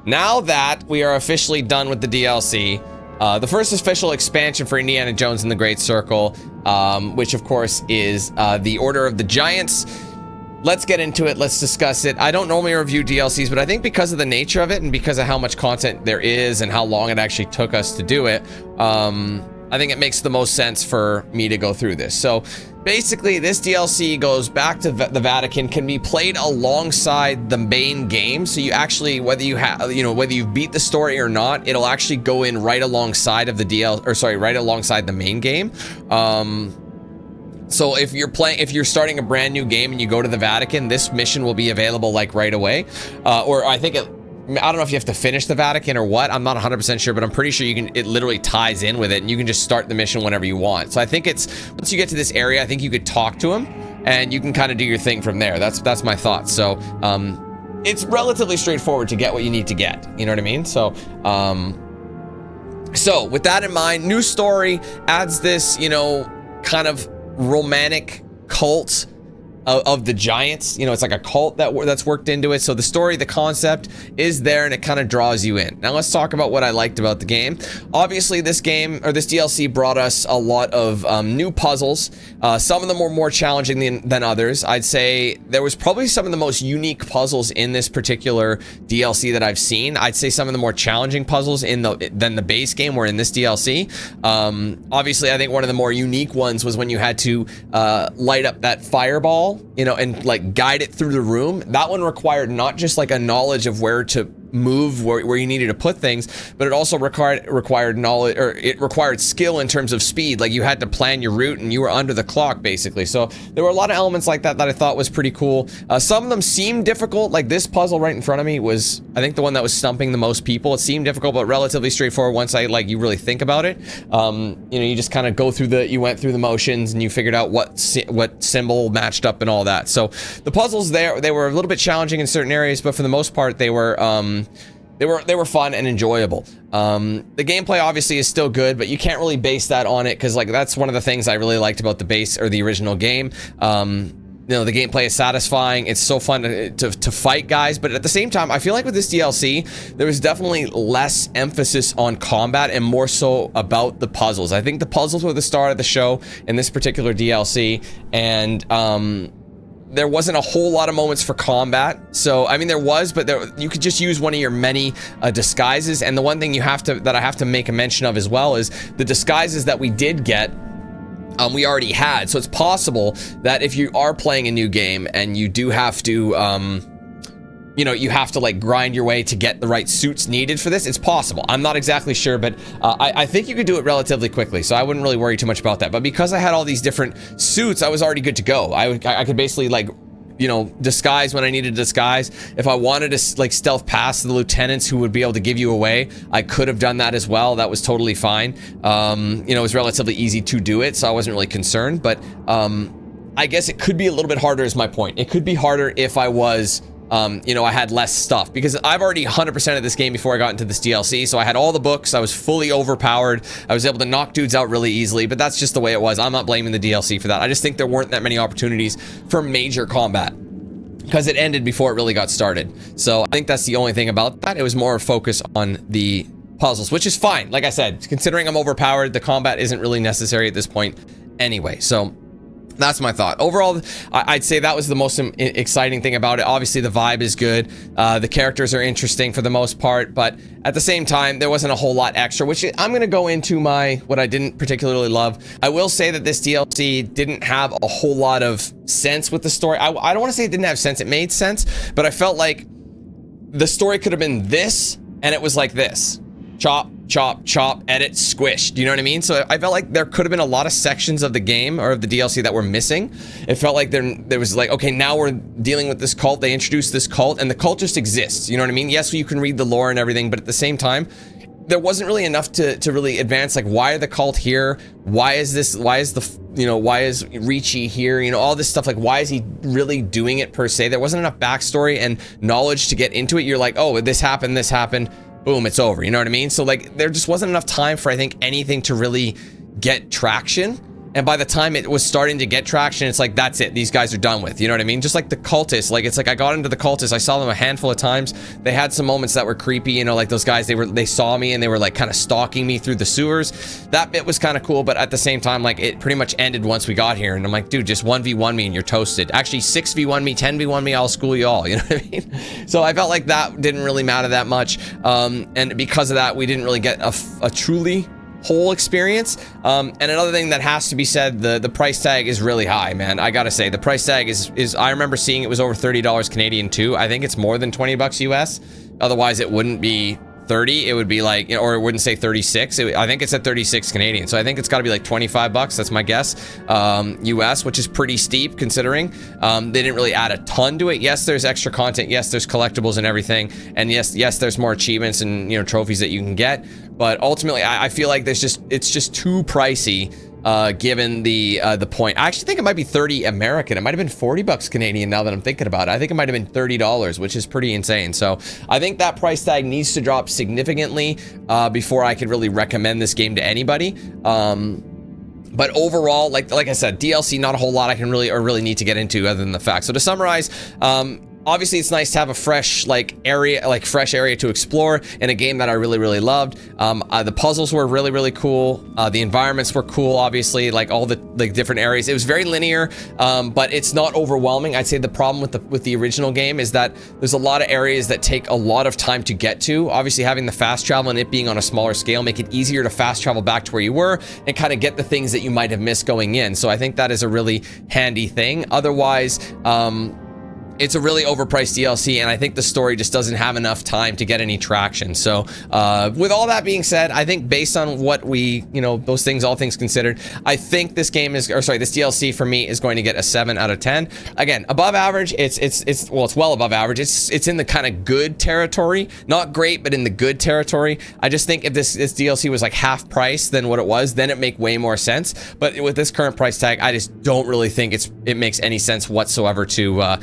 now that we are officially done with the DLC, the first official expansion for Indiana Jones and the Great Circle, which of course is the Order of the Giants. Let's get into it. Let's discuss it. I don't normally review DLCs, but I think because of the nature of it and because of how much content there is and how long it actually took us to do it, I think it makes the most sense for me to go through this. So basically, this DLC goes back to the Vatican, can be played alongside the main game. So you actually, whether you have, whether you beat the story or not, it'll actually go in right alongside of the right alongside the main game. So if you're starting a brand new game and you go to the Vatican, this mission will be available like right away. Or I don't know if you have to finish the Vatican or what. I'm not 100% sure, but I'm pretty sure it literally ties in with it and you can just start the mission whenever you want. So I think once you get to this area, I think you could talk to him and you can kind of do your thing from there. That's my thoughts. So, it's relatively straightforward to get what you need to get. You know what I mean? So, so with that in mind, new story adds this, kind of romantic cult of the Giants. It's like a cult that's worked into it. So the story, the concept is there and it kind of draws you in. Now let's talk about what I liked about the game. Obviously this DLC brought us a lot of new puzzles. Some of them were more challenging than others. I'd say there was probably some of the most unique puzzles in this particular DLC that I've seen. I'd say some of the more challenging puzzles than the base game were in this DLC. Obviously I think one of the more unique ones was when you had to light up that fireball, and like guide it through the room. That one required not just like a knowledge of where to move, where you needed to put things, but it also required knowledge, or it required skill in terms of speed. Like you had to plan your route and you were under the clock basically. So there were a lot of elements like that I thought was pretty cool. Some of them seemed difficult. Like this puzzle right in front of me was, I think, the one that was stumping the most people. It seemed difficult, but relatively straightforward once you really think about it. You just kind of you went through the motions and you figured out what symbol matched up and all that. So the puzzles there, they were a little bit challenging in certain areas, but for the most part they were fun and enjoyable. The gameplay obviously is still good, but you can't really base that on it because that's one of the things I really liked about the base or the original game. The gameplay is satisfying. It's so fun to fight guys, but at the same time, I feel like with this DLC, there was definitely less emphasis on combat and more so about the puzzles. I think the puzzles were the star of the show in this particular DLC, and there wasn't a whole lot of moments for combat. So, I mean, there was, but you could just use one of your many disguises. And the one thing that I have to make a mention of as well is the disguises that we did get, we already had. So it's possible that if you are playing a new game and you do have to, you have to like grind your way to get the right suits needed for this. It's possible. I'm not exactly sure, but I think you could do it relatively quickly. So I wouldn't really worry too much about that. But because I had all these different suits, I was already good to go. I could basically disguise when I needed to disguise. If I wanted to like stealth past the lieutenants who would be able to give you away, I could have done that as well. That was totally fine. It was relatively easy to do it, so I wasn't really concerned. But I guess it could be a little bit harder is my point. It could be harder if I was I had less stuff, because I've already 100% of this game before I got into this DLC. So I had all the books. I was fully overpowered. I was able to knock dudes out really easily, but that's just the way it was. I'm not blaming the DLC for that. I just think there weren't that many opportunities for major combat because it ended before it really got started. So I think that's the only thing about that. It was more focus on the puzzles, which is fine. Like I said, considering I'm overpowered, the combat isn't really necessary at this point anyway. So that's my thought. Overall, I'd say that was the most exciting thing about it. Obviously, the vibe is good. The characters are interesting for the most part, but at the same time, there wasn't a whole lot extra, which I'm going to go into what I didn't particularly love. I will say that this DLC didn't have a whole lot of sense with the story. I don't want to say it didn't have sense. It made sense, but I felt like the story could have been this, and it was like this. Chop, chop, chop, edit, squish. Do you know what I mean? So I felt like there could have been a lot of sections of the game or of the DLC that were missing. It felt like there was like, okay, now we're dealing with this cult. They introduced this cult and the cult just exists. You know what I mean? Yes, you can read the lore and everything, but at the same time, there wasn't really enough to really advance. Like, why are the cult here? Why is Ricci here? All this stuff. Like, why is he really doing it per se? There wasn't enough backstory and knowledge to get into it. You're like, oh, this happened. Boom, it's over. You know what I mean? So like, there just wasn't enough time for, I think, anything to really get traction. and by the time it was starting to get traction, it's like, that's it, these guys are done with, you know what I mean? Just like the cultists, like, it's like I got into the cultists, I saw them a handful of times. They had some moments that were creepy, you know, like those guys, they saw me and they were like kind of stalking me through the sewers. That bit was kind of cool, but at the same time, like, it pretty much ended once we got here, and I'm like, dude, just 1v1 me and you're toasted. Actually, 6v1 me, 10v1 me, I'll school you all, you know what I mean? So I felt like that didn't really matter that much, and because of that, we didn't really get a truly whole experience. And another thing that has to be said, the price tag is really high, man. I gotta say, the price tag is I remember seeing it was over $30 Canadian too. I think it's more than 20 bucks US. Otherwise it wouldn't be 30, it would be like, you know, or it wouldn't say 36. I think it's at 36 Canadian, so I think it's got to be like 25 bucks. That's my guess, US, which is pretty steep considering. They didn't really add a ton to it. Yes, there's extra content. Yes, there's collectibles and everything, and yes, there's more achievements and, you know, trophies that you can get. But ultimately, I feel like it's just too pricey. Given the point. I actually think it might be 30 American. It might have been 40 bucks Canadian now that I'm thinking about it. I think it might have been $30, which is pretty insane. So I think that price tag needs to drop significantly before I could really recommend this game to anybody. But overall, like I said, DLC, not a whole lot I can really need to get into other than the fact. So to summarize, obviously it's nice to have a fresh fresh area to explore in a game that I really loved. The puzzles were really cool. The environments were cool, obviously, like all the different areas. It was very linear, but it's not overwhelming. I'd say the problem with the original game is that there's a lot of areas that take a lot of time to get to. Obviously, having the fast travel and it being on a smaller scale make it easier to fast travel back to where you were and kind of get the things that you might have missed going in. So I think that is a really handy thing. Otherwise, it's a really overpriced DLC, and I think the story just doesn't have enough time to get any traction. So with all that being said, I think based on what we, you know, those things, all things considered, I think this DLC for me is going to get a 7 out of 10. Again, above average. It's well above average. It's in the kind of good territory, not great, but in the good territory. I just think if this DLC was like half price than what it was, then it make way more sense. But with this current price tag, I just don't really think it makes any sense whatsoever to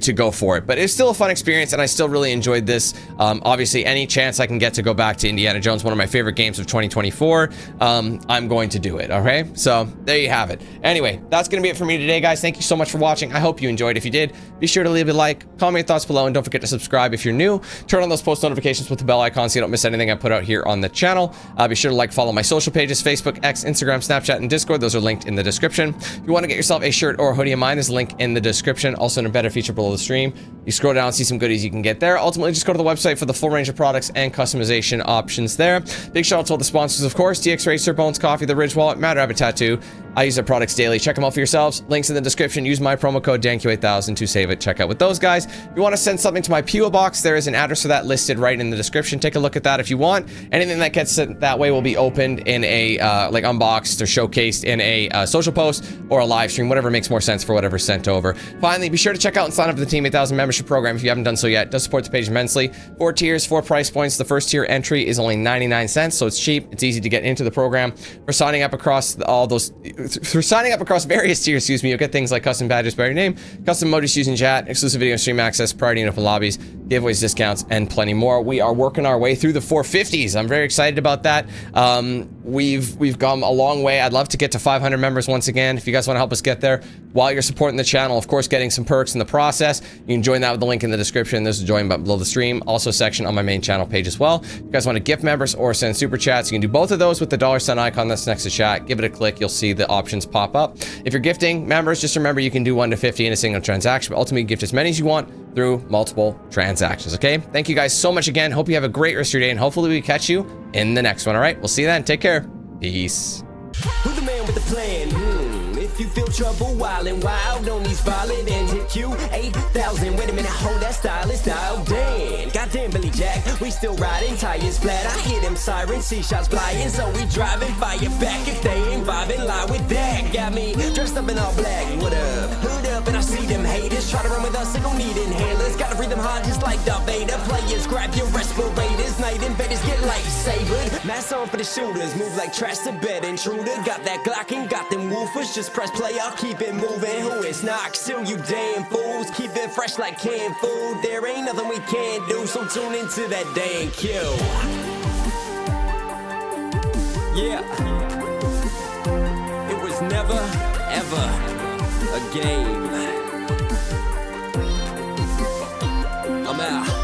go for it. But it's still a fun experience, and I still really enjoyed this. Obviously, any chance I can get to go back to Indiana Jones, one of my favorite games of 2024, I'm going to do it. Okay, so there you have it. Anyway, that's gonna be it for me today, guys. Thank you so much for watching. I hope you enjoyed. If you did, be sure to leave a like, comment your thoughts below, and don't forget to subscribe if you're new. Turn on those post notifications with the bell icon so you don't miss anything I put out here on the channel. Be sure to follow my social pages: Facebook, X, Instagram, Snapchat, and Discord. Those are linked in the description. If you want to get yourself a shirt or a hoodie of mine, there's a link in the description. Also in a better feature below the stream. You scroll down and see some goodies you can get there. Ultimately, just go to the website for the full range of products and customization options there. Big shout out to all the sponsors, of course: DX Racer, Bones Coffee, The Ridge Wallet, Mad Rabbit Tattoo. I use their products daily. Check them out for yourselves. Links in the description. Use my promo code DANQ8000 to save it. Check out with those guys. If you want to send something to my PO box, there is an address for that listed right in the description. Take a look at that if you want. Anything that gets sent that way will be opened in a unboxed or showcased in a social post or a live stream, whatever makes more sense for whatever's sent over. Finally, be sure to check out and sign up for the Team 8000 membership program if you haven't done so yet. It does support the page immensely. 4 tiers, 4 price points. The first tier entry is only 99 cents, so it's cheap. It's easy to get into the program. For signing up across across various tiers, you'll get things like custom badges by your name, custom emojis using chat, exclusive video stream access, priority in open lobbies, giveaways, discounts, and plenty more. We are working our way through the 450s. I'm very excited about that. We've come a long way. I'd love to get to 500 members once again. If you guys want to help us get there while you're supporting the channel, of course, getting some perks in the process, you can join that with the link in the description. There's a join button below the stream. Also a section on my main channel page as well. If you guys want to gift members or send super chats, you can do both of those with the $sign icon that's next to chat. Give it a click. You'll see the options pop up. If you're gifting members, just remember you can do 1 to 50 in a single transaction, but ultimately gift as many as you want through multiple transactions. Okay, thank you guys so much again. Hope you have a great rest of your day, and hopefully we catch you in the next one. All right, we'll see you then. Take care. Peace. Who's the man with the plan? If you feel trouble wild and wild on these violent and hit you 8,000. Wait a minute, hold that style, it's dialed in. Goddamn Billy Jack, we still riding, tires flat. I hear them sirens, see shots flying, so we driving, fire back if they ain't vibing. Lie with that, got me dressed up in all black. What up? Hood up, and I see them haters try to run with us, they gon' need inhalers. Gotta breathe them hard just like Darth Vader. Players, grab your respirators, night invaders get lightsabered. Mask on for the shooters, move like trash to bed intruder. Got that Glock and got them woofers, just press play, I'll keep it moving. Who is not? Still you damn fools. Keep it fresh like canned food. There ain't nothing we can't do, so tune into that damn Q. Yeah. It was never forever a game. I'm out.